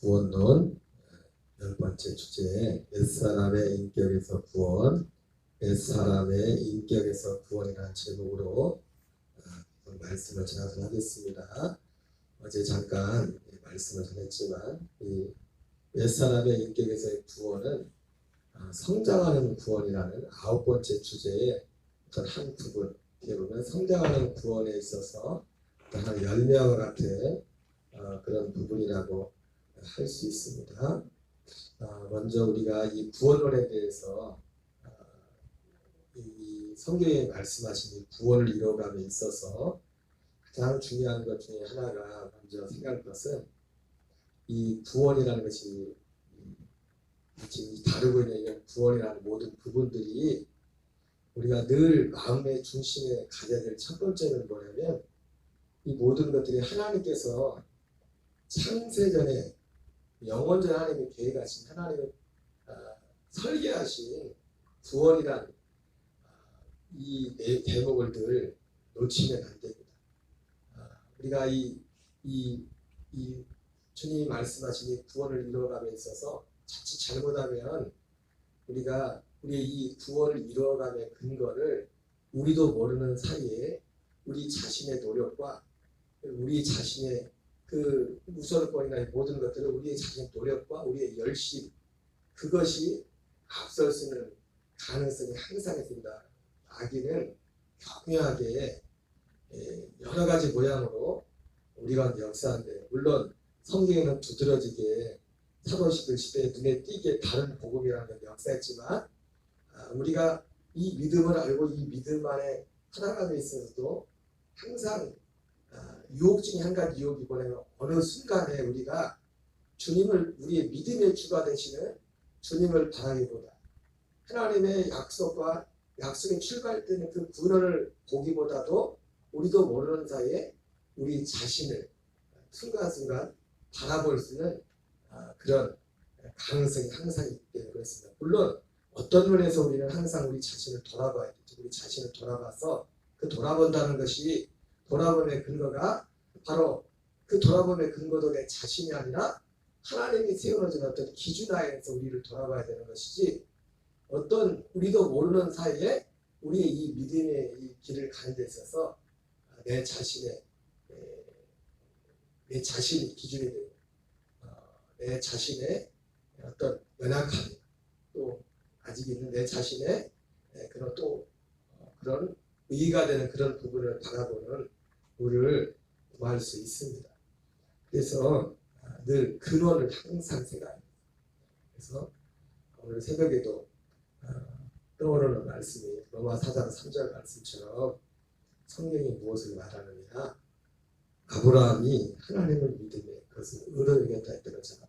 구원론 10번째 주제 옛사람의 인격에서 구원, 옛사람의 인격에서 구원이라는 제목으로 말씀을 전하겠습니다. 어제 잠깐 말씀을 전했지만 이 옛사람의 인격에서의 구원은 성장하는 구원이라는 9번째 주제의 어떤 한 부분, 어떻게 보면 성장하는 구원에 있어서 한 열매와 같은 그런 부분이라고 할 수 있습니다. 먼저 우리가 이 구원론에 대해서 이 성경에 말씀하신 이 구원을 이루어감에 있어서 가장 중요한 것 중에 하나가 먼저 생각할 것은 이 구원이라는 것이 지금 다루고 있는 구원이라는 모든 부분들이 우리가 늘 마음의 중심에 가져야 될 첫 번째는 뭐냐면 이 모든 것들이 하나님께서 창세전에 영원전 하나님의 계획하신 하나님의 설계하신 구원이란 이 대목을 늘 놓치면 안 됩니다. 우리가 이 주님이 말씀하신 이 구원을 이루어감에 있어서 자칫 잘못하면 우리가 우리의 이 구원을 이루어감의 근거를 우리도 모르는 사이에 우리 자신의 노력과 우리 자신의 그 우선권이나 모든 것들을 우리의 자신의 노력과 우리의 열심, 그것이 앞설 수 있는 가능성이 항상 있습니다. 마귀는 교묘하게 여러 가지 모양으로 우리가 역사하는데, 물론 성경에는 두드러지게 사도시대 시대에 눈에 띄게 다른 복음이라는 걸 역사했지만 우리가 이 믿음을 알고 이 믿음 안에 살아감에 있어서도 항상 유혹 중에 한 가지 유혹이 뭐냐면 어느 순간에 우리가 주님을 우리의 믿음의 주가 되시는 주님을 바라기보다 하나님의 약속과 약속의 출발되는 그 구원을 보기보다도 우리도 모르는 사이에 우리 자신을 순간순간 바라볼 수 있는 그런 가능성이 항상 있기 때문에 그렇습니다. 물론 어떤 면에서 우리는 항상 우리 자신을 돌아봐야 되죠. 우리 자신을 돌아봐서 그 돌아본다는 것이 돌아봄의 근거가 바로 그 돌아봄의 근거도 내 자신이 아니라 하나님이 세워놓은 어떤 기준 하에서 우리를 돌아봐야 되는 것이지, 어떤 우리도 모르는 사이에 우리의 이 믿음의 이 길을 가는 데 있어서 내 자신이 기준이 되고 내 자신의 어떤 연약함, 또 아직 있는 내 자신의 그런 또 그런 의의가 되는 그런 부분을 바라보는 우리를 구할 수 있습니다. 그래서 늘 근원을 항상 생각합니다. 그래서 오늘 새벽에도 떠오르는 말씀이 로마 4장 3절 말씀처럼 성경이 무엇을 말하느냐, 아브라함이 하나님을 믿음에 그것은 의로 여겼다 했던 것처럼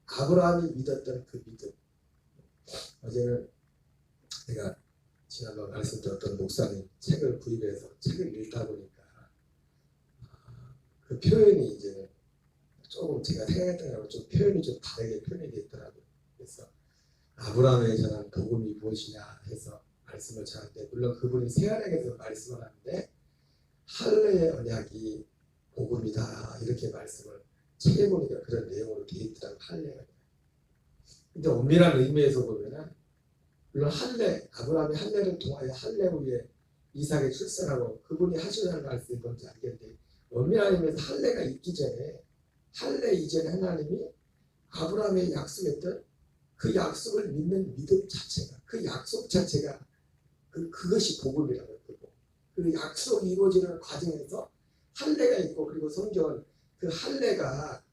아브라함이 믿었던 그 믿음. 어제는 제가 지난번 말씀드렸던 목사님 책을 구입해서 책을 읽다 보니까 그 표현이 이제는 조금 제가 생각했던 거하고 좀 표현이 좀 다르게 표현이 됐더라고요. 그래서 아브라함에 전한 복음이 무엇이냐 해서 말씀을 전하는데, 물론 그분이 새언약에서 말씀을 하는데 할례의 언약이 복음이다 이렇게 말씀을 책에 보니까 그런 내용으로 되어 있더라고요. 할례가. 근데 엄밀한 의미에서 보면은 물론 할례, 아브라함이 할례를 통하여 할례 후에 이삭의 출산하고 그분이 하시는 말씀인 건지 알겠는데, 엄밀한 의미에서 할례가 있기 전에, 할례 이전에 하나님이 아브라함의 약속했던 그 약속을 믿는 믿음 자체가, 그 약속 자체가 그것이 복음이라고요. 그 약속이 이루어지는 과정에서 할례가 있고, 그리고 성경은 그 할례가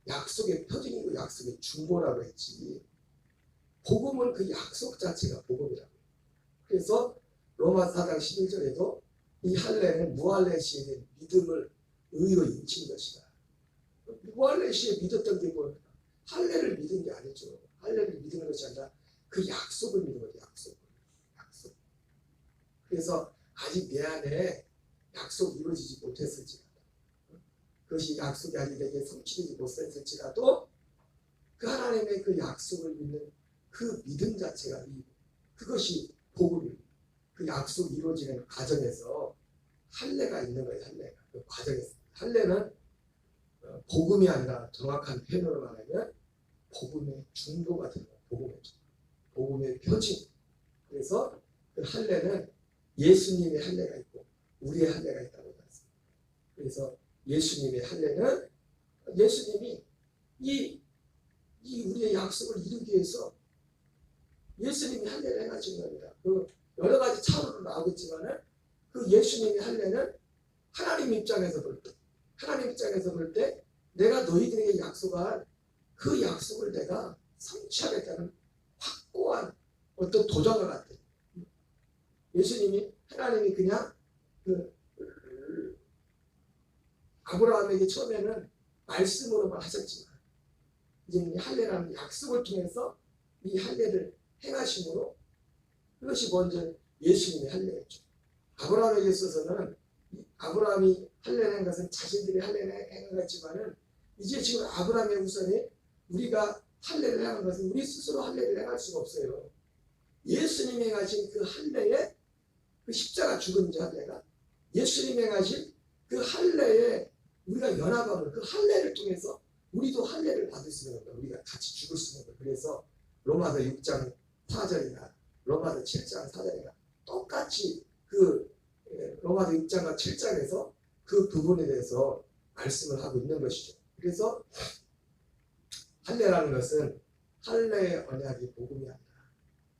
약속의 표징이고 약속의 중보라고 했지, 복음은 그 약속 자체가 복음이라고. 그래서 로마 4장 11절에도 이 할례는 무할례 시에 믿음을 의로 인친 것이다. 무할례 시에 믿었던 게 뭐예요? 할례를 믿은 게 아니죠. 할례를 믿는 것이 아니라 그 약속을 믿는 거죠. 약속. 그래서 아직 내 안에 약속이 이루어지지 못했을지라도, 그것이 약속이 아직 내게 성취되지 못했을지라도 그 하나님의 그 약속을 믿는 그 믿음 자체가 그것이 복음입니다. 그 약속이 이루어지는 과정에서 할례가 있는 거예요. 할례가 그 과정에서 할례는 복음이 아니라 정확한 표현으로 말하면 복음의 중보가 되는 거예요. 복음의 표징. 그래서 그 할례는 예수님의 할례가 있고 우리의 할례가 있다고 말했습니다. 그래서 예수님의 할례는 예수님이 이 우리의 약속을 이루기 위해서 예수님이 할례를 행하신 겁니다. 그 여러 가지 차로로 나오겠지만은 그 예수님의 할례는 하나님 입장에서 볼 때 내가 너희들에게 약속한 그 약속을 내가 성취하겠다는 확고한 어떤 도전과 같아요. 하나님이 그냥 아브라함에게 처음에는 말씀으로만 하셨지만 이제 이 할례라는 약속을 통해서 이 할례를 행하심으로 그것이 먼저 예수님의 할례였죠. 아브라함에게 있어서는 아브라함이 할례를 한 것은 자신들이 할례를 행한 것이지만은 이제 지금 아브라함의 우선이 우리가 할례를 행한 것은 우리 스스로 할례를 행할 수가 없어요. 예수님이 행하신 그 할례에 그 십자가 죽은 자 할례가 예수님이 행하신 그 할례에 우리가 연합함을 그 할례를 통해서 우리도 할례를 받을 수 있는 겁니다. 우리가 같이 죽을 수 있는 겁니다. 그래서 로마서 6장 4절이나 로마서 7장 4절이나 똑같이 그 로마서 6장과 7장에서 그 부분에 대해서 말씀을 하고 있는 것이죠. 그래서 할례라는 것은 할례의 언약이 복음이 아니라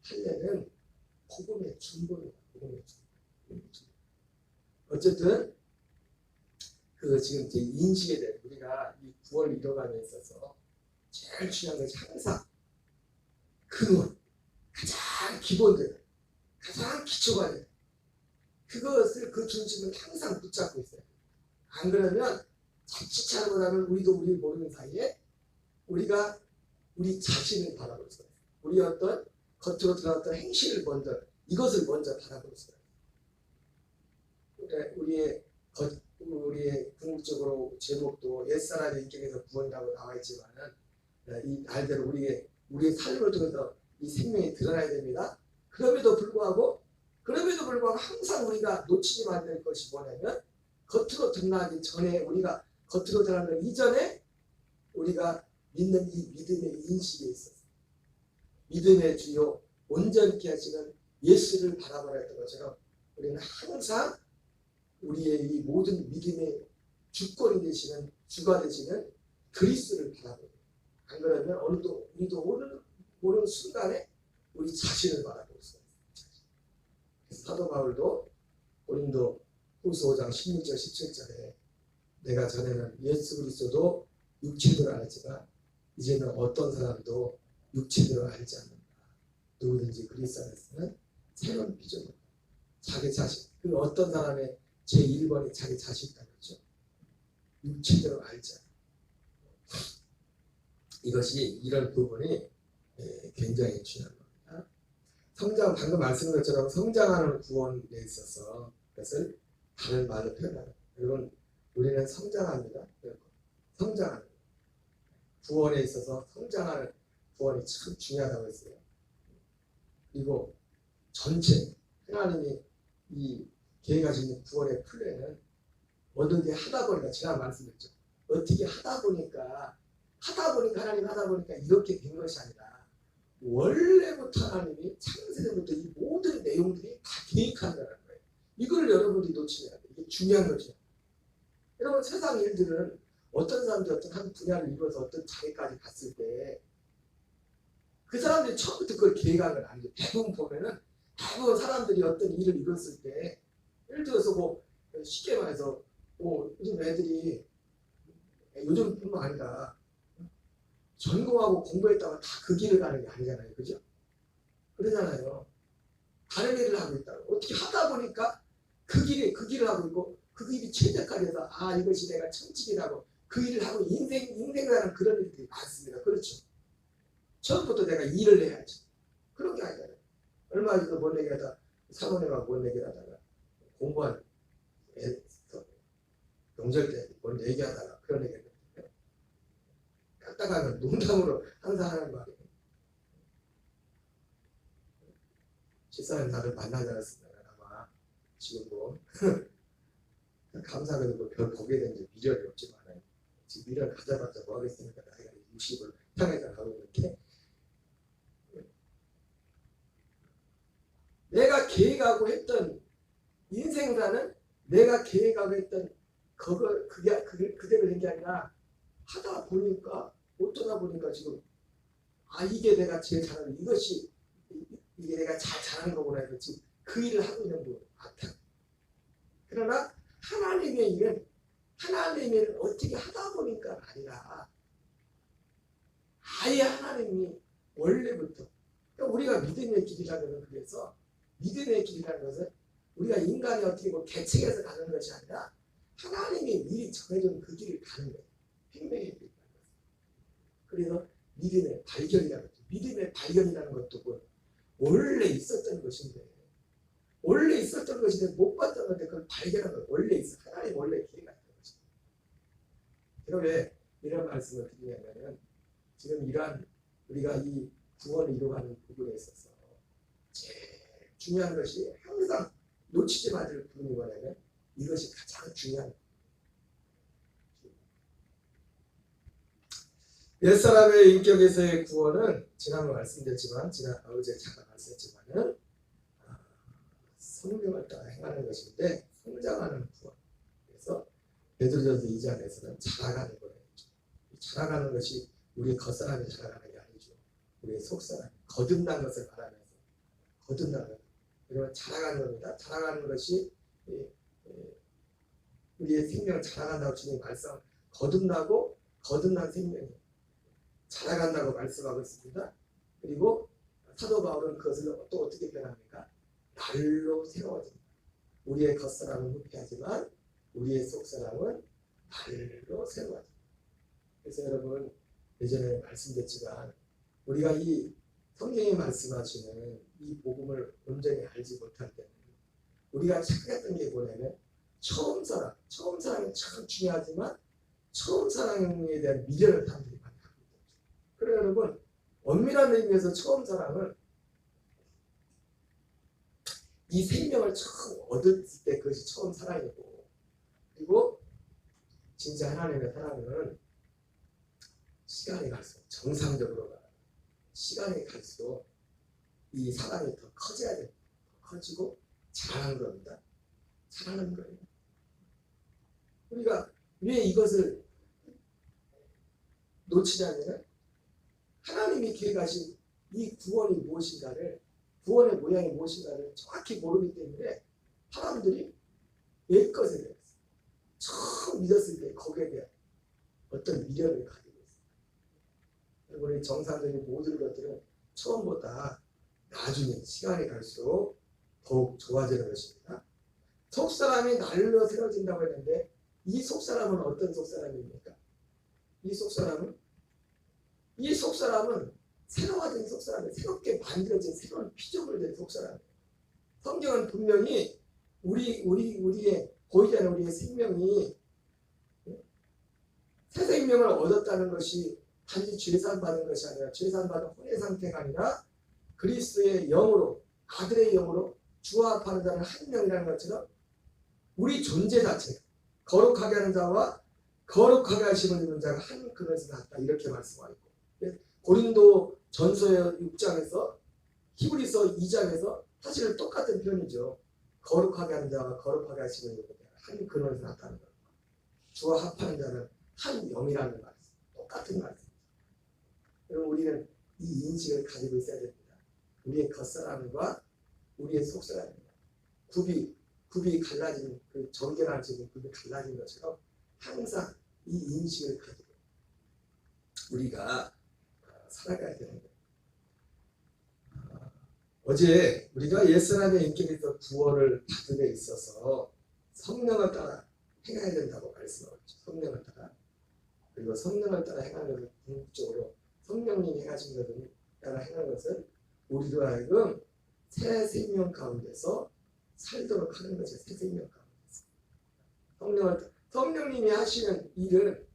할례는 복음의 중보입니다. 복음의 중보. 어쨌든 그 지금 이제 인식에 대해 우리가 이 구원을 이뤄감에 있어서 제일 중요한 것이 항상 근원, 가장 기본들, 가장 기초가 돼요. 그것을 그 중심을 항상 붙잡고 있어요. 안 그러면 자칫 잘못하면 우리도 우리를 모르는 사이에 우리가 우리 자신을 바라볼 수가 있어요. 우리 어떤 겉으로 드러났던 행실을 이것을 먼저 바라볼 수가 있어요. 우리의 궁극적으로 제목도 옛사람의 인격에서 구원이라고 나와 있지만은 이 날대로 우리의 삶을 통해서 이 생명이 드러나야 됩니다. 그럼에도 불구하고 항상 우리가 놓치지 말아야 될 것이 뭐냐면 겉으로 드러나기 전에 우리가 겉으로 드러나기 이전에 우리가 믿는 이 믿음의 인식에 있어서 믿음의 주요 온전케 하시는 예수를 바라보라 했던 것처럼 우리는 항상 우리의 이 모든 믿음의 주권이 되시는 주가 되시는 그리스도를 바라보고 안 그러면 우리도 모르는 순간에 우리 자신을 바라보고 있어요. 그래서 사도 바울도 고린도 후서 5장 16절 17절에 내가 전에는 예수 그리스도도 육체대로 알았지만 이제는 어떤 사람도 육체대로 알지 않는다. 누구든지 그리스도 안에서는 새로운 피조물. 자기 자신. 그 어떤 사람의 제1번이 자기 자신이라는 거죠. 육체대로 알지 않는다. 이것이 이런 부분이 굉장히 중요한 겁니다. 방금 말씀드린 것처럼 성장하는 구원에 있어서 그것을 다른 말로 표현합니다. 여러분 우리는 성장합니다. 성장하는 구원에 있어서 성장하는 구원이 참 중요하다고 했어요. 그리고 전체 하나님이 이 계획하신 구원의 플랜은 어떻게 하다 보니까 제가 말씀드렸죠. 어떻게 하다 보니까 하나님 하다 보니까 이렇게 된 것이 아니라 원래부터 하나님이 창세전부터 이 모든 내용들이 다 계획한다는 거예요. 이걸 여러분들이 놓치면 안 돼요. 이게 중요한 거죠. 여러분 세상 일들은 어떤 사람들이 어떤 한 분야를 이루어서 어떤 자리까지 갔을 때 그 사람들이 처음부터 그걸 계획한 건 아니죠. 대부분 사람들이 어떤 일을 이뤘을 때 예를 들어서 쉽게 말해서 요즘 애들이 요즘뿐만 아니라 전공하고 공부했다가 다 그 길을 가는 게 아니잖아요. 그죠? 그러잖아요. 다른 일을 하고 있다고. 어떻게 하다 보니까 그 길을 하고 있고 그 길이 최적화돼서 이것이 내가 천직이라고 그 일을 하고 인생이라는 그런 일들이 많습니다. 그렇죠? 처음부터 내가 일을 해야지. 그런 게 아니잖아요. 얼마 전에 뭔 얘기하다 사모님하고 뭔 얘기하다가 공부한 명절 때 뭔 얘기하다가 그런 얘기를 했는데 딱딱하면 농담으로 항상 하는 말이에요. 집사님 나를 만나지 않았으면 아마 지금 감사하게도 별 보게 된 지 미련이 없지만 지금 미래를 가져봤자 뭐 하겠습니까? 나이가 60을 향해서 가고 있는데 내가 계획하고 했던 인생사는 내가 계획하고 했던 그게 그대로 된 게 아니라 하다 보니까 어쩌다 보니까 지금 이게 내가 제일 잘하는 이것이 이게 내가 잘 잘하는 거구나 해서 지금 그 일을 하고 있는 거 같아. 그러나 하나님의 일은 어떻게 하다 보니까 아니라 아예 하나님이 원래부터 그러니까 우리가 믿음의 길이라는 것은 그래서 믿음의 길이라는 것은 우리가 인간이 어떻게 뭐 계책해서 가는 것이 아니라 하나님이 미리 정해준 그 길을 가는 거예요. 생명의 길이라는 것. 그래서 믿음의 발견이라는 거죠. 믿음의 발견이라는 것도 뭐 원래 있었던 것인데 못 봤던 건데 그걸 발견한 건 원래 있어. 하나님 원래 길이가 있는 거죠. 제가 왜 이런 말씀을 드리냐면 지금 이러한 우리가 이 구원을 이루어가는 부분에 있어서 제일 중요한 것이 항상 놓치지 말을 부르는 거라면 이것이 가장 중요한 옛사람의 인격에서의 구원은 지난번 말씀드렸지만 어제 잠깐 말씀했지만은 성령을 따라 행하는 것인데 성장하는 구원. 그래서 베드로전서 2장에서는 자라가는 거예요. 자라가는 것이 우리 겉사람이 자라가는 게 아니죠. 우리의 속사람 거듭난 것을 말하면서 거듭나는 이런 자라가는 겁니다. 자라가는 것이 우리의 생명을 자라간다고 주님 말씀 거듭나고 거듭난 생명이 자라간다고 말씀하고 있습니다. 그리고 사도 바울은 그것을 또 어떻게 표현합니까? 날로 새로워집니다. 우리의 겉사람은 후피하지만 우리의 속사람은 날로 새로워집니다. 그래서 여러분 예전에 말씀드렸지만 우리가 이 성경이 말씀하시는 이 복음을 온전히 알지 못할 때는 우리가 착각했던 게 뭐냐면 처음 사랑이 참 중요하지만 처음 사랑에 대한 미련을 사람들이 많이 갖고 있죠. 그래 여러분 엄밀한 의미에서 처음 사랑은 이 생명을 처음 얻을 때 그것이 처음 사랑이고 그리고 진짜 하나님의 사랑은 시간이 갈수록 정상적으로 시간이 갈수록 이 사랑이 더 커져야 돼요. 커지고 자라는 겁니다. 자라는 거예요. 우리가 왜 이것을 놓치냐면 하나님이 계획하신 이 구원이 무엇인가를 구원의 모양이 무엇인가를 정확히 모르기 때문에 사람들이 옛것에 대해서 처음 믿었을 때 거기에 대한 어떤 미련을 가지고 있어요. 그리고 우리 정상적인 모든 것들은 처음보다 나중에 시간이 갈수록 더욱 좋아지는 것입니다. 속사람이 날로 새로워진다고 했는데 이 속사람은 어떤 속사람입니까? 이 속사람은 새로워진 속사람이 새롭게 만들어진 새로운 피조물 된 속사람이에요. 성경은 분명히 우리의 보이지 않는 우리의 생명이 새 생명을 얻었다는 것이 단지 죄산 받은 것이 아니라 죄산 받은 혼의 상태가 아니라 그리스도의 영으로 아들의 영으로 주와 합하는 자는 한 명이라는 것처럼 우리 존재 자체가 거룩하게 하는 자와 거룩하게 하심을 입는 자가 한 그릇에 같다 이렇게 말씀하고 있고 고린도 전서의 6장에서 히브리서 2장에서 사실 똑같은 표현이죠. 거룩하게 하는 자와 거룩하게 하심을 입는 자가 한 그릇에 같다는 것. 주와 합하는 자는 한 영이라는 말씀. 똑같은 말씀. 그럼 우리는 이 인식을 가지고 있어야 됩니다. 우리의 겉사람과 우리의 속사람입니다. 굽이 갈라진 그 정결한 지금 굽이 갈라진 것처럼 항상 이 인식을 가지고 우리가 살아가야 되는 거예요. 어제 우리가 옛사람의 인격에서 구원을 받은 데 있어서 성령을 따라 행해야 된다고 말씀하셨죠. 성령을 따라. 그리고 성령을 따라 행하는 것은 궁극적으로 성령님이 행하신 것을 따라 행하는 것은 우리로 하여금 새 생명 가운데서 살도록 하는 것이 새 생명 가운데서 성령님이 하시는 일은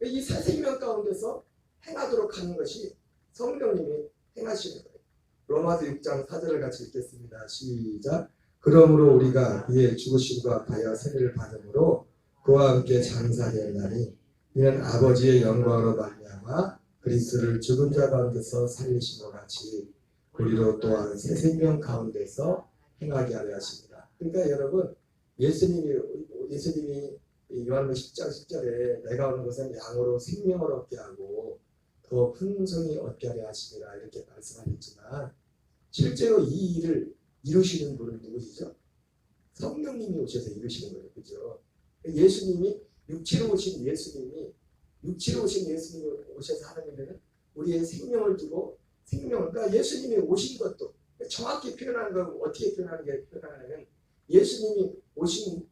이 새 생명 가운데서 행하도록 하는 것이 성령님이 행하시는 거예요. 로마서 6장 4절을 같이 읽겠습니다. 시작. 그러므로 우리가 그의 죽으심과 하여 세례를 받음으로 그와 함께 장사되었나니 이는 아버지의 영광으로 말미암아 그리스도를 죽은 자 가운데서 살리심과 같이 우리로 또한 새 생명 가운데서 행하게 하려 하십니다. 그러니까 여러분 예수님이 요한복음 10장 10절에 내가 오는 것은 양으로 생명을 얻게 하고 더 풍성히 얻게 하려 하시리라 이렇게 말씀하셨지만 실제로 이 일을 이루시는 분은 누구시죠? 성령님이 오셔서 이루시는 거예요. 그죠? 예수님이 육체로 오신 예수님이 오셔서 하는 일은 우리의 생명을 두고 그러니까 예수님이 오신 것도 정확히 표현하는 건 어떻게 표현하냐면 예수님이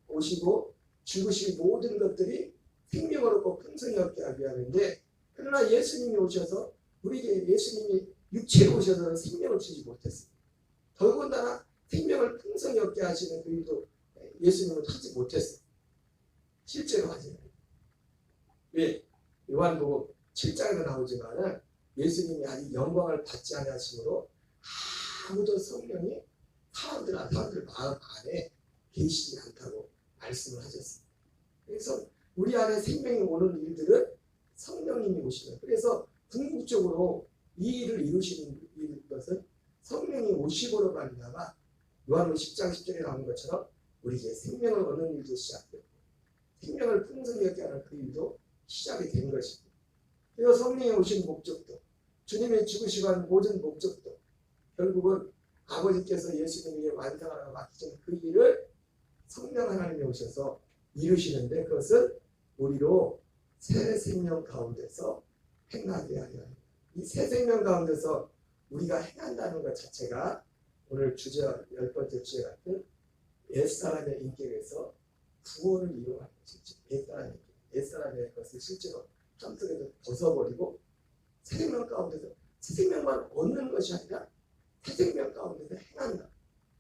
오시고 죽으신 모든 것들이 생명을 얻고 풍성히 얻게 하기 위함인데 그러나 예수님이 오셔서 우리에게 예수님이 육체로 오셔서 생명을 주지 못했습니다. 더군다나 생명을 풍성히 얻게 하시는 그 일도 예수님은 하지 못했어요. 실제로 하지 않아요. 왜? 요한복음 7장에도 나오지만은 예수님이 아직 영광을 받지 않으심으로 아무도 성령이 사람들 마음 안에 계시지 않다고 말씀을 하셨습니다. 그래서 우리 안에 생명이 오는 일들은 성령님이 오시는. 그래서 궁극적으로 이 일을 이루시는 것은 성령이 오심으로 말미암아 요한복음 10장 10절에 나오는 것처럼 우리에게 생명을 얻는 일도 시작되고 생명을 풍성히 얻게 하는 그 일도 시작이 된 것입니다. 그래서 성령이 오신 목적도 주님의 죽으시고 한 모든 목적도 결국은 아버지께서 예수님에게 완성하라고 맡기신 그 일을 성령 하나님이 오셔서 이루시는데 그것은 우리로 새 생명 가운데서 행하게 하려 합니다. 이 새 생명 가운데서 우리가 행한다는 것 자체가 오늘 주제 10번째 주제 같은 옛사람의 인격에서 구원을 이루어가는 것이죠. 옛사람의 것을 실제로 땅속에서 벗어버리고 새 생명 가운데서 새 생명만 얻는 것이 아니라 새 생명 가운데서 행한다.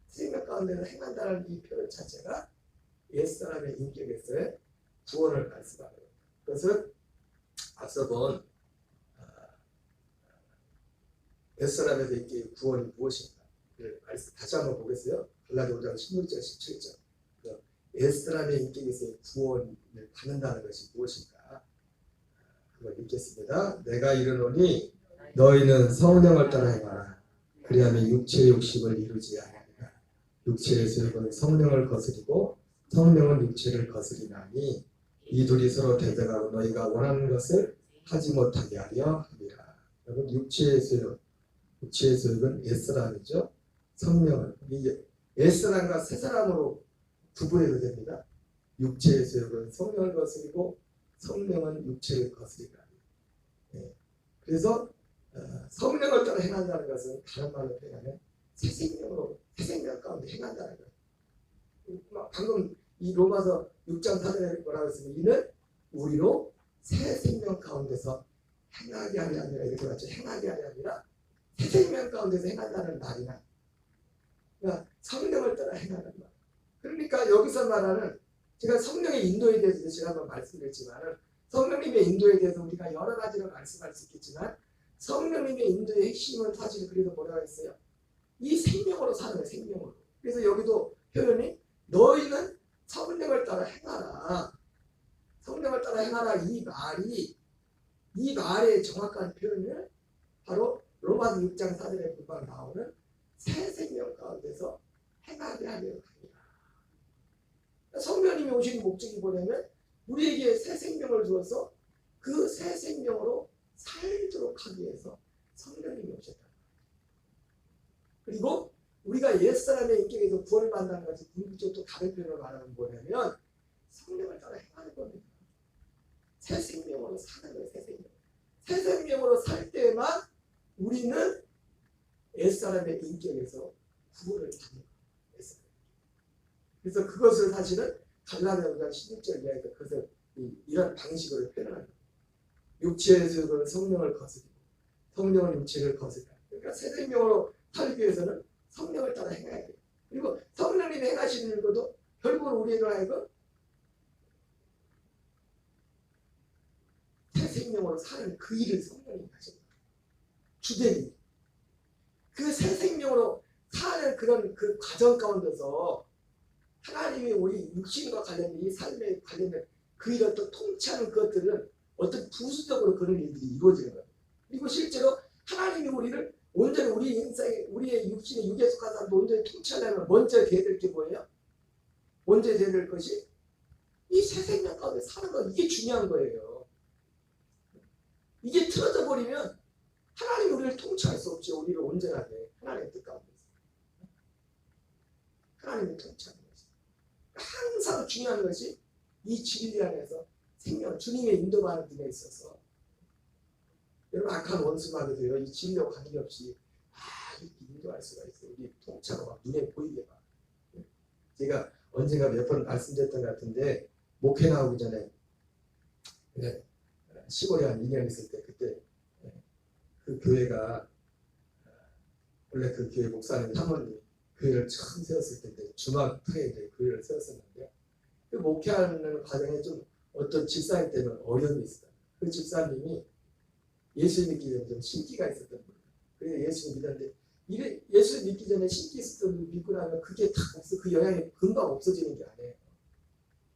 새 생명 가운데서 행한다는 이 표현 자체가 옛사람의 인격에서의 구원을 말씀하는 겁니다. 그것은 앞서 본 옛사람에서 인격의 구원이 무엇인가 다시 한번 보겠어요. 갈라디아 5장 16절 17절 옛사람의 인격에서의 구원을 받는다는 것이 무엇인가 한번 읽겠습니다. 내가 이르노니 너희는 성령을 따라 행하라. 그리하면 육체의 욕심을 이루지 아니하리라. 육체의 소욕은 성령을 거스리고 성령은 육체를 거스리나니 이 둘이 서로 대적하고 너희가 원하는 것을 하지 못하게 하려 함이라. 여러분 육체의 소욕은 옛사람이죠. 성령은 옛사람과 새사람으로 구분해도 됩니다. 육체의 소욕은 성령을 거스리고 성령은 육체를 거스리라. 네. 그래서 성령을 따라 행한다는 것은 다른 말로 표현하면 새 생명 가운데 행한다는 거예요. 방금 이 로마서 6장 4절에 뭐라고 했습니까? 이는 우리로 새 생명 가운데서 행하게 하려 함이라 이렇게 말했죠. 행하게 하려 함이라 새 생명 가운데서 행한다는 말이나 그러니까 성령을 따라 행하는 말. 그러니까 여기서 말하는 제가 성령의 인도에 대해서 제가 한번 말씀드렸지만 성령님의 인도에 대해서 우리가 여러 가지로 말씀할 수 있겠지만 성령님의 인도의 핵심은 사실 그래서 뭐라고 했어요? 이 생명으로 사는 거예요. 생명으로. 그래서 여기도 표현이 너희는 성령을 따라 행하라. 성령을 따라 행하라 이 말의 정확한 표현을 바로 로마서 6장 4절에 금방 나오는 새 생명 가운데서 행하게 하려 합니다. 성령님이 오신 목적이 뭐냐면 우리에게 새 생명을 주어서 그 새 생명으로 살도록 하기 위해서 성령님이 오셨다. 그리고 우리가 옛사람의 인격에서 구원을 받는다는 것이 궁극적으로 다른 표현으로 말하는 뭐냐면 성령을 따라 행하는 겁니다. 새 생명으로 사는 거예요. 새 생명으로 살 때만 우리는 옛사람의 인격에서 구원을 받는 거예요. 그래서 그것을 사실은 갈라디아 5장 16절 이하에서 그것을 이런 방식으로 표현하는 거예요. 육체의 소욕은 성령을 거스리고 성령은 육체를 거스린다. 그러니까 새 생명으로 살기 위해서는 성령을 따라 행해야 돼요. 그리고 성령님이 행하시는 것도 결국은 우리로 하여금 새 생명으로 사는 그 일을 성령님이 하시는 거예요. 주된 그 새 생명으로 사는 그런 그 과정 가운데서 하나님이 우리 육신과 관련된 이 삶에 관련된 그 일을 또 통치하는 것들은 어떤 부수적으로 그런 일들이 이루어지는 거예요. 그리고 실제로 하나님이 우리를 온전히 우리 인생에 우리의 육신에 육에 속한 사람도 온전히 통치하려면 먼저 돼야 될 게 뭐예요? 먼저 돼야 될 것이 이 새 생명 가운데 사는 것, 이게 중요한 거예요. 이게 틀어져 버리면 하나님이 우리를 통치할 수 없죠. 우리를 온전하게 하나님의 뜻 가운데서 하나님이 통치하는 것이 항상 중요한 것이 이 진리 안에서 생명, 주님의 인도받는 데에 있어서 여러분 악한 원수마저도요 이 진리와 관계없이 이렇게 인도할 수가 있어요. 우리 통치하고 막 눈에 보이게 막. 제가 언젠가 몇 번 말씀드렸던 것 같은데 목회 나오기 전에 시골에 한 2년 있을 때 그때 그 교회가 원래 그 교회 목사님 사모님이 교회를 처음 세웠을 때 주막터에 이제 교회를 세웠었는데 그 목회하는 과정에 좀 어떤 집사님 때문에 어려움이 있어요. 그 집사님이 예수 믿기 전에 좀 신기가 있었던 거예요. 그래서 예수 믿었는데 예수 믿기 전에 신기 있었던 걸 믿고 나면 그게 다 없어. 그 영향이 금방 없어지는 게 아니에요.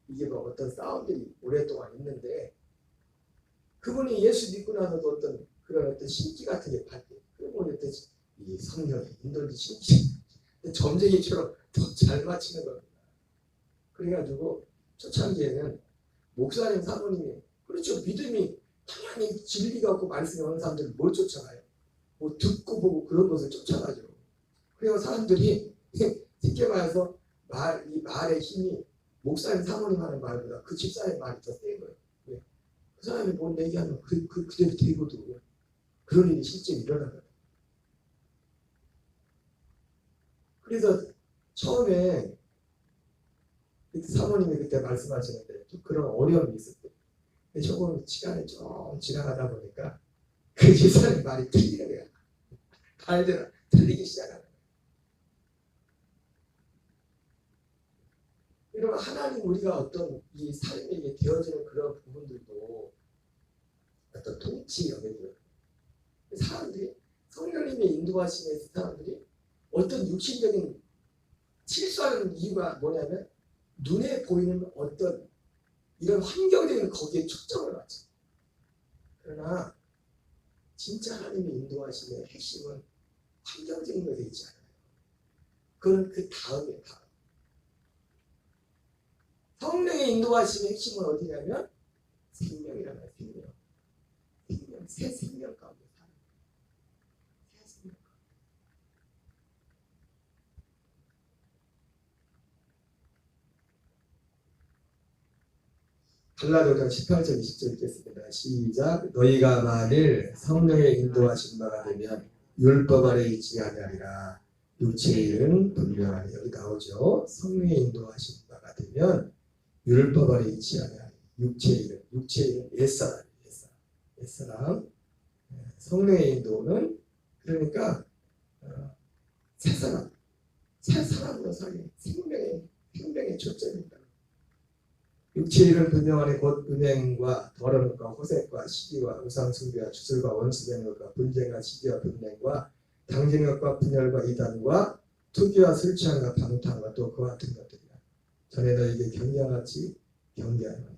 이게 뭐 어떤 싸움들이 오랫동안 있는데 그분이 예수 믿고 나서도 어떤 그런 어떤 신기 같은 게 발견. 그리고 어떤 이 성령의 인도지 신기. 점쟁이처럼 더 잘 맞히는 겁니다. 그래가지고 초창기에는 목사님 사모님이 그렇죠. 믿음이 당연히 진리가 없고 말씀이 없는 사람들을 뭘 쫓아가요? 뭐 듣고 보고 그런 것을 쫓아가죠. 그래서 사람들이 쉽게 말해서 이 말의 힘이 목사님 사모님 하는 말보다 그 집사의 말이 더 센 거예요. 왜? 그 사람이 뭔 얘기하면 그대로 되고도 그런 일이 실제 일어나거든요. 그래서 처음에 사모님이 그때 말씀하시는데 좀 그런 어려움이 있었대요. 조금 시간이 좀 지나가다 보니까 그 집사의 말이 틀리는 거야. 말대로 틀리기 시작하는 거야. 그러면 하나님 우리가 어떤 이 삶에게 되어지는 그런 부분들도 어떤 통치 영역이에요. 사람들이 성령님의 인도하심에 사람들이 어떤 육신적인 실수하는 이유가 뭐냐면 눈에 보이는 어떤 이런 환경적인 거기에 초점을 맞춰. 그러나 진짜 하나님의 인도하심의 핵심은 환경적인 것에 있지 않아요. 그건 그 다음에 다음. 성령의 인도하심의 핵심은 어디냐면 생명이라는 거예요. 생명. 새 생명 가운데 사는 거예요. 새 생명 가운데. 갈라디아서 18절 20절 읽겠습니다. 시작. 너희가 만일 성령의 인도하신 바가 되면 율법 아래 있지 아니하리라. 육체의 일은 분명하니 여기 나오죠. 성령의 인도하신 바가 되면 율법 아래 있지 아니하리라. 육체의 일은 옛사람이에요. 옛사람. 성령의 인도는 그러니까 새 사람으로 살기 생명의 초점입니다. 육체의 일은 분명하니 곧 음행과 더러움과 호색과 시기와 우상숭배와 주술과 원수되는 것과 분쟁과 시기와 분쟁과 당지는 것과 분열과 이단과 투기와 술 취함과 방탕과 또 그와 같은 것들이라. 전에 너에게 경계하같이 경계하노니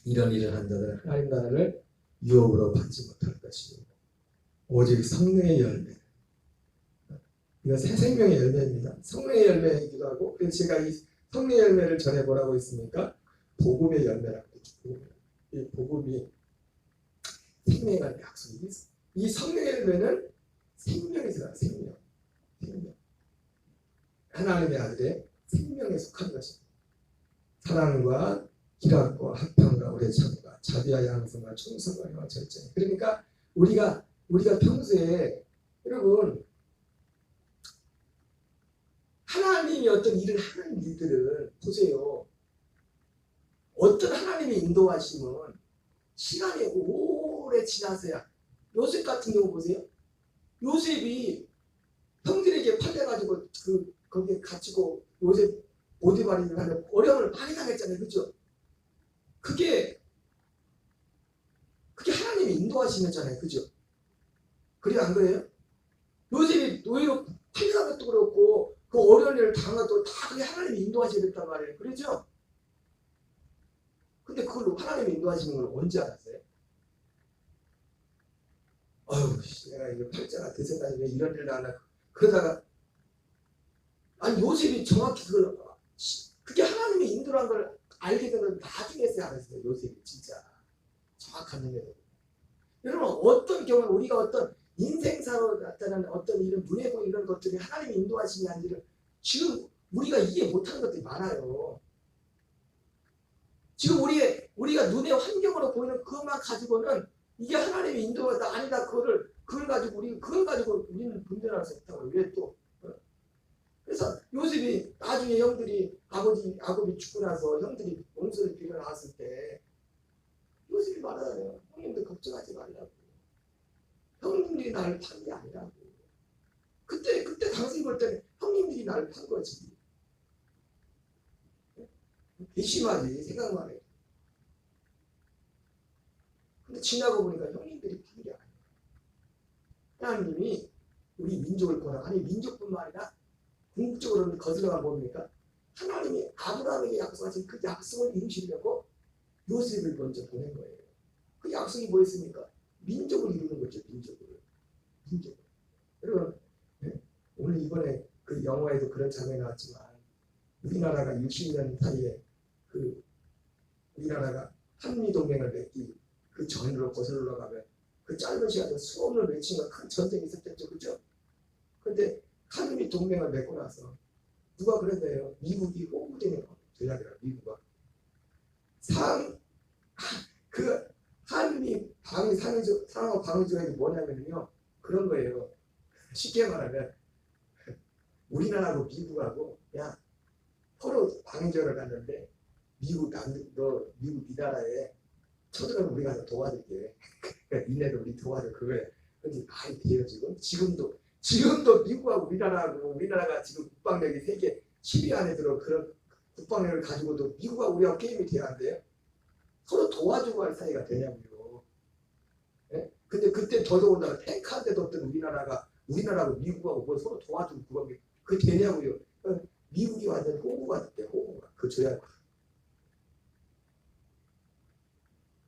이런 일을 한 자들은 하나님 나라를 유업으로 받지 못할 것이요 오직 성령의 열매. 이거 새 생명의 열매입니다. 성령의 열매이기도 하고 그래서 제가 이 성령의 열매를 전에 뭐라고 했습니까? 복음의 열매라고 했죠. 이 복음이 생명에 관한 약속이 있어요. 이 성령의 열매는 생명에서 생명. 하나님의 아들의 생명에 속한 것입니다. 사랑과 희락과 합평과 오래 참과 자비와 양성과 충성과 영화 절제. 그러니까 우리가 평소에 여러분 하나님이 어떤 일을 하는 일들은 보세요. 어떤 하나님의 인도하심은 시간이 오래 지나서야 요셉 같은 경우 보세요. 요셉이 형들에게 팔려가지고 거기에 갇히고 요셉 보디발을 하는 어려움을 많이 당했잖아요. 그렇죠? 그게 하나님의 인도하심이었잖아요. 그죠? 그래 안 그래요? 요셉이 노예로 팔려간 것도 그렇고 그 어려운 일을 당한 것도 다 그게 하나님이 인도하셔야 됐단 말이에요. 그렇죠? 근데 근데 그걸 하나님이 인도하시는 걸 언제 알았어요? 아유, 내가 이거 팔자가 드세까지 왜 이런 일을 하나. 그러다가, 아니, 요셉이 정확히 그게 하나님의 인도란 걸 알게 된 건 나중에서야 알았어요. 요셉이 진짜. 정확한 의미로. 여러분, 어떤 경우 우리가 어떤 인생사로 나타나는 어떤 이런 문해고 이런 것들이 하나님이 인도하시는 아닌지를 지금 우리가 이해 못하는 것들이 많아요. 지금 우리가 눈의 환경으로 보이는 그것만 가지고는 이게 하나님의 인도가 아니다. 그걸 가지고 우리는 분별할 수 없다고. 왜 또? 그래서 요셉이 나중에 형들이 아버지 죽고 나서 형들이 원수를 빌어 나왔을 때 요셉이 말하잖아요. 형님들 걱정하지 말라고. 형님들이 나를 판 게 아니라고. 그때 당신이 볼 때는 형님들이 나를 판 거지. 괘씸하지 생각만 해. 근데 지나고 보니까 형님들이 판 게 아니야. 하나님이 우리 민족을 보라. 아니 민족뿐만 아니라 궁극적으로는 거슬러가 뭡니까? 하나님이 아브라함에게 약속하신 그 약속을 이루시려고 요셉을 먼저 보낸 거예요. 그 약속이 뭐였습니까? 민족을 이루는 거죠. 민족. 여러분, 오늘 이번에 그 영화에도 그런 장면이 나왔지만 우리나라가 60년 사이에 우리나라가 한미동맹을 맺기 그 전으로 거슬러 가면 그 짧은 시간에 수없는 외침과 큰 전쟁이 있었겠죠. 그죠? 근데 한미 동맹을 맺고 나서 누가 그랬대요? 미국이 호구되는 전략이라 미국가. 그 한미 상호 방위 조약이 뭐냐면요. 그런 거예요. 쉽게 말하면 우리나라하고 미국하고 야 서로 방위 조약을 갔는데 미국 이 나라에 쳐들어가면 우리가 더 도와줄게. 니네도 우리 도와줘. 그거에. 근데 말이 돼요 지금도 미국하고 우리나라가 지금 국방력이 세계 10위 안에 들어. 그런 국방력을 가지고도 미국하고 우리하고 게임이 돼야 안 돼요? 서로 도와주고 할 사이가 되냐고요. 예? 근데 그때 더더군다나 탱크한테도 어떤 우리나라하고 미국하고 뭐 서로 도와주고 그게 되냐고요. 미국이 완전 호구가 됐대. 호구가. 그 조약.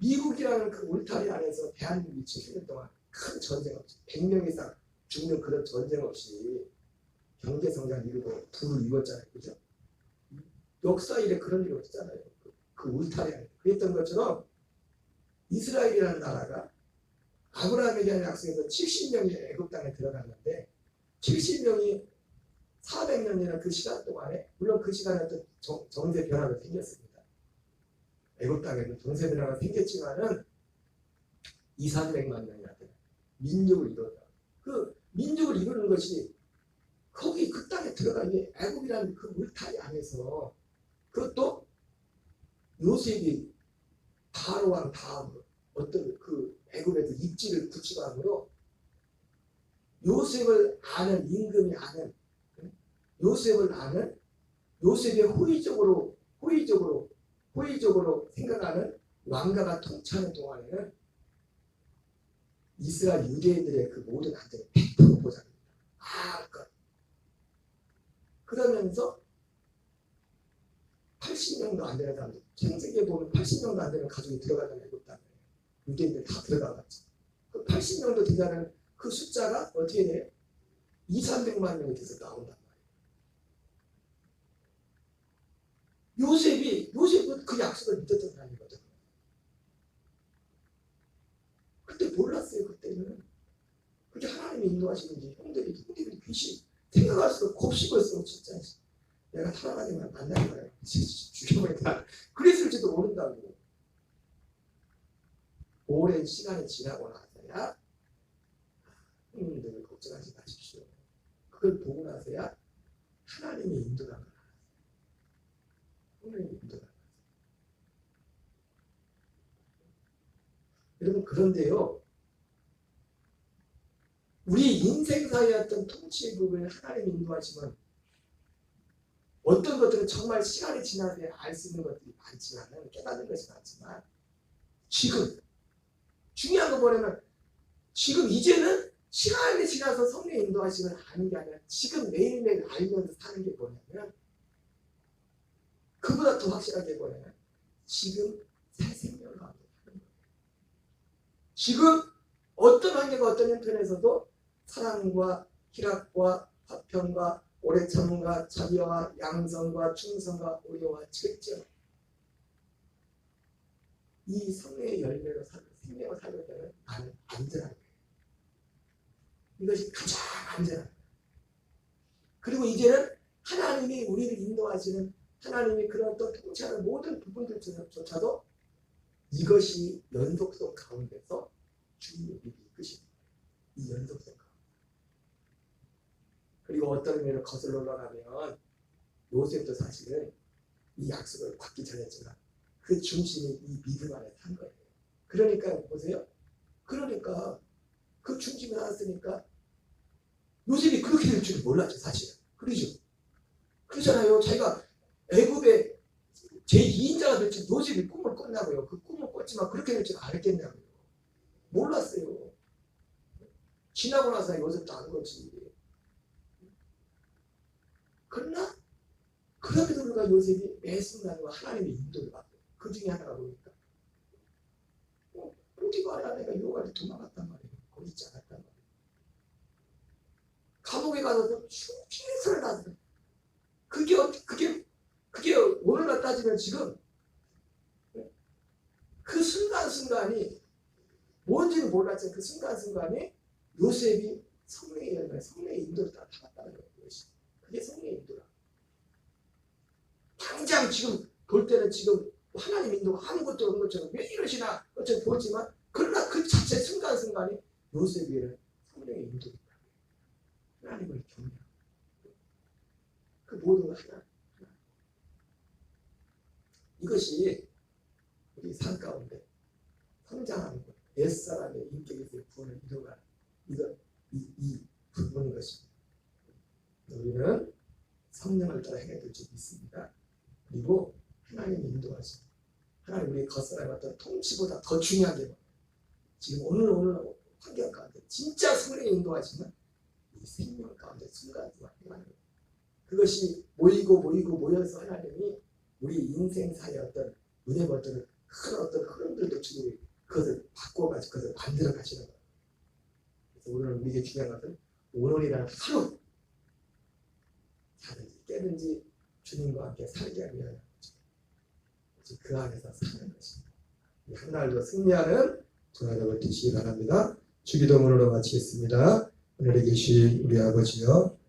미국이라는 그 울타리 안에서 대한민국이 70년 동안 큰 전쟁 없이 100명 이상 죽는 그런 전쟁 없이 경제성장 이루고 부를 이뤘잖아요. 그죠? 역사 일에 그런 일이 없잖아요. 그 울타리 안에. 그랬던 것처럼 이스라엘이라는 나라가 아브라함에 대한 약속에서 70명이 애굽 땅에 들어갔는데 70명이 400년이나 그 시간 동안에 물론 그 시간에 또 정세 변화가 생겼습니다. 애굽 땅에는 정세 변화가 생겼지만은 200~300만 명이나 돼요. 민족을 이뤘다. 그 민족을 이루는 것이 거기 그 땅에 들어가니 애굽이라는 그 울타리 안에서 그것도 요셉이 바로 왕 다음으로 어떤 그 애굽에서 입지를 구축함으로 요셉을 아는 임금이 아는 요셉을 아는 요셉의 호의적으로 생각하는 왕가가 통치하는 동안에는 이스라엘 유대인들의 그 모든 안전을 100% 보장합니다. 그러면서 80명도 안 되는 사람들, 창세기에 보면 80명도 안 되는 가족이 들어가잖아요. 애굽 땅에. 유대인들 다 들어가봤죠. 그 80명도 되지 않은 그 숫자가 어떻게 돼요? 200~300만 명이 돼서 나온단 말이에요. 요셉은 그 약속을 믿었던 사람이거든요. 그때 몰랐어요. 그때는. 그게 하나님이 인도하시는지 형들이 귀신 생각할수록 곱씹었어. 진짜. 내가 살아가지만 만나는 거야. 죽여버린다. 그랬을지도 모른다고. 오랜 시간이 지나고 나서야 형님들 걱정하지 마십시오. 그걸 보고 나서야 하나님의 인도라는 걸 알았어요. 하나님의 인도라는 걸 알았어요. 여러분 그런데요. 우리 인생사의 어떤 통치의 부분을 하나님이 인도하시면 어떤 것들은 정말 시간이 지나서 알 수 있는 것들이 많지만 깨닫는 것이 많지만 지금 중요한 거 뭐냐면 지금 이제는 시간이 지나서 성령의 인도하심을 아는 게 아니라 지금 매일매일 알면서 사는 게 뭐냐면 그보다 더 확실하게 뭐냐면 지금 새 생명 가운데 사는 거예요. 지금 어떤 환경과 어떤 형편에서도 사랑과 희락과 화평과 오래 참음과 자비와 양성과 충성과 오려와 질정, 이 성령의 열매로 생명을 살게 되면 나는 안전한 거예요. 이것이 가장 안전한 거예요. 그리고 이제는 하나님이 우리를 인도하시는, 하나님이 그런 또 통치하는 모든 부분들조차도 이것이 연속성 가운데서 주님의 일이 이끄십니다. 이 연속성 가운데. 그리고 어떤 의미로 거슬러 올라가면 요셉도 사실은 이 약속을 받기 전했지만 그 중심이 이 믿음 안에 산 거예요. 그러니까 보세요. 그러니까 그 중심이 나왔으니까 요셉이 그렇게 될 줄은 몰랐죠, 사실은. 그러죠. 그러잖아요. 자기가 애굽의 제2인자가 될지 요셉이 꿈을 꿨나고요. 그 꿈을 꿨지만 그렇게 될 줄 알았겠냐고요. 몰랐어요. 지나고 나서 요셉도 안 거지. 그러나 그럼에도 불구하고 요셉이 매 순간과 하나님의 인도를 받고, 그 중에 하나가 뭡니까? 포티바라 내가 요가를 도망갔단 말이에요. 거기 있지 않았단 말이에요. 감옥에 가서도 최선을 다했어요. 그게 오늘날 따지면 지금 그 순간순간이 뭔지는 몰랐지만 그 순간순간에 요셉이 성령의 열매, 성령의 인도를 따라 나갔다는 거예요. 그게 성령의 인도라. 당장 지금 볼 때는 지금 하나님 인도가 아무것도 없는 것처럼 왜 이러시나 어쩌면 보지만, 그러나 그 자체 순간순간에 요셉에는 성령의 인도가 있다. 하나님을 경외하고 그 모든 걸 하나. 이것이 우리 삶 가운데 성장하는 것, 옛사람의 인격에서의 구원을 이루어가는 이 부분인 것입니다. 우리는 성령을 따라 행해야 될 줄이 있습니다. 그리고 하나님의 인도하심, 하나님 우리의 겉사람의 어떤 통치보다 더 중요하게 지금 오늘 환경 가운데 진짜 성령의 인도하심은 이 생명 가운데 순간순간 행하는 거예요. 그것이 모여서 하나님이 우리 인생사의 어떤 은혜 버튼을 큰 어떤 흐름들도 주고 그것을 바꿔가지고 그것을 만들어 가시는 거예요. 그래서 오늘 우리에게 중요한 것은 오늘이라는 하루 자든지 깨든지 주님과 함께 살게 하기 위한 거죠. 그 안에서 사는 것입니다. 한 날도 승리하는 저녁을 드시기 바랍니다. 주기도문으로 마치겠습니다. 하늘에 계신 우리 아버지여,